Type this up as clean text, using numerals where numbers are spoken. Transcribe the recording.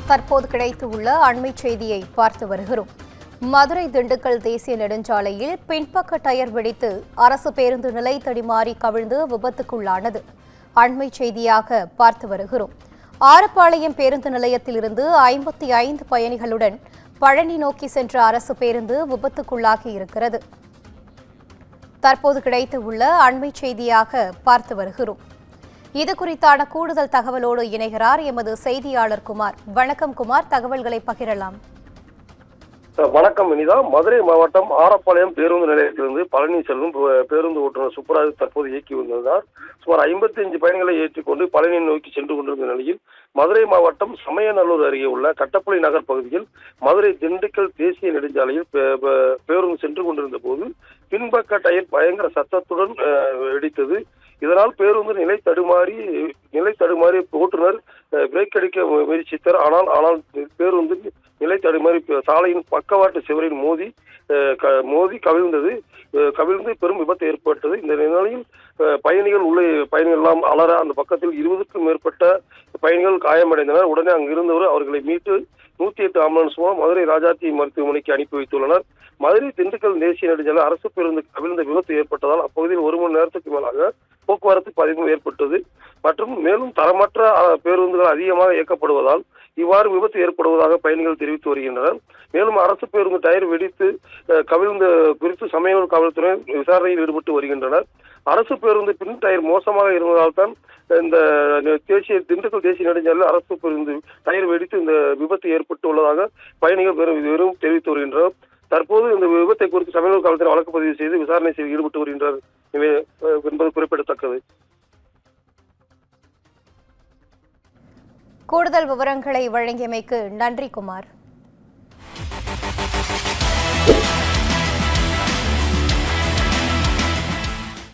தற்போது கிடைத்துள்ள அண்மை செய்தியை பார்த்து வருகிறோம். மதுரை திண்டுக்கல் தேசிய நெடுஞ்சாலையில் பின்பக்க டயர் வெடித்து அரசு பேருந்து நிலை தடுமாறி கவிழ்ந்து விபத்துக்குள்ளானது. அண்மை செய்தியாக பார்த்து வருகிறோம். ஆரப்பாளையம் பேருந்து நிலையத்திலிருந்து 55 பயணிகளுடன் பழனி நோக்கி சென்ற அரசு பேருந்து விபத்துக்குள்ளாகி இருக்கிறது. தற்போது கிடைத்துள்ள அண்மை செய்தியாக பார்த்து வருகிறோம். இது குறித்தான கூடுதல் தகவலோடு இணைகிறார் எமது செய்தியாளர் குமார். வணக்கம் குமார், தகவல்களை பகிரலாம். வணக்கம் வினிதா. மதுரை மாவட்டம் ஆரப்பாளையம் பேருந்து நிலையத்திலிருந்து பழனி செல்லும் பேருந்து ஓட்டுநர் சுப்பராஜ் தற்போது இயக்கி வந்திருந்தார். சுமார் 55 பயணிகளை ஏற்றிக்கொண்டு பழனி நோக்கி சென்று கொண்டிருந்த நிலையில் மதுரை மாவட்டம் சமயநல்லூர் அருகே உள்ள கட்டப்பள்ளி நகர் பகுதியில் மதுரை திண்டுக்கல் தேசிய நெடுஞ்சாலையில் பேருந்து சென்று கொண்டிருந்த போது பின்பக்க டயர் பயங்கர சத்தத்துடன் வெடித்தது. இதனால் பேருந்து நிலை தடுமாறி ஓட்டுநர் பிரேக் அடிக்க முயற்சித்தார். ஆனால் பேருந்து நிலை தடுமாறி சாலையின் பக்கவாட்டு சுவரில் மோதி கவிழ்ந்து பெரும் விபத்து ஏற்பட்டது. இந்த நிலையில் பயணிகள் எல்லாம் அலற அந்த பக்கத்தில் 20க்கும் மேற்பட்ட பயணிகள் காயமடைந்தனர். உடனே அங்கு இருந்தவர் அவர்களை மீட்டு 108 ஆம்புலன்ஸ் மூலம் மதுரை ராஜாத்தி மருத்துவமனைக்கு அனுப்பி வைத்துள்ளனர். மதுரை திண்டுக்கல் தேசிய நெடுஞ்சாலை அரசு பேருந்து கவிழ்ந்த விபத்து ஏற்பட்டதால் அப்பகுதியில் 1 மணி நேரத்துக்கு மேலாக போக்குவரத்து பாதிப்பும் ஏற்பட்டது. மற்றும் மேலும் தரமற்ற பேருந்துகள் அதிகமாக இயக்கப்படுவதால் இவ்வாறு விபத்து ஏற்படுவதாக பயணிகள் தெரிவித்து வருகின்றனர். மேலும் அரசு பேருந்து டயர் வெடித்து கவிழ்ந்த குறித்து சமயநல்லூர் காவல்துறை விசாரணையில் ஈடுபட்டு வருகின்றனர். அரசு பேருந்து பின் டயர் மோசமாக இருந்ததால் தான் இந்த திண்டுக்கல் தேசிய நெடுஞ்சாலையில் அரசு பேருந்து டயர் வெடித்து இந்த விபத்து ஏற்பட்டு உள்ளதாக பயணிகள் வெறும் தெரிவித்து வருகின்றனர். தற்போது இந்த விபத்தை குறித்து சமயநல்லூர் காவல்துறை வழக்கு பதிவு செய்து விசாரணை செய்து ஈடுபட்டு வருகின்றனர் என்பது குறிப்பிடத்தக்கது. கூடுதல் விவரங்களை வழங்கியமைக்கு நன்றி குமார்.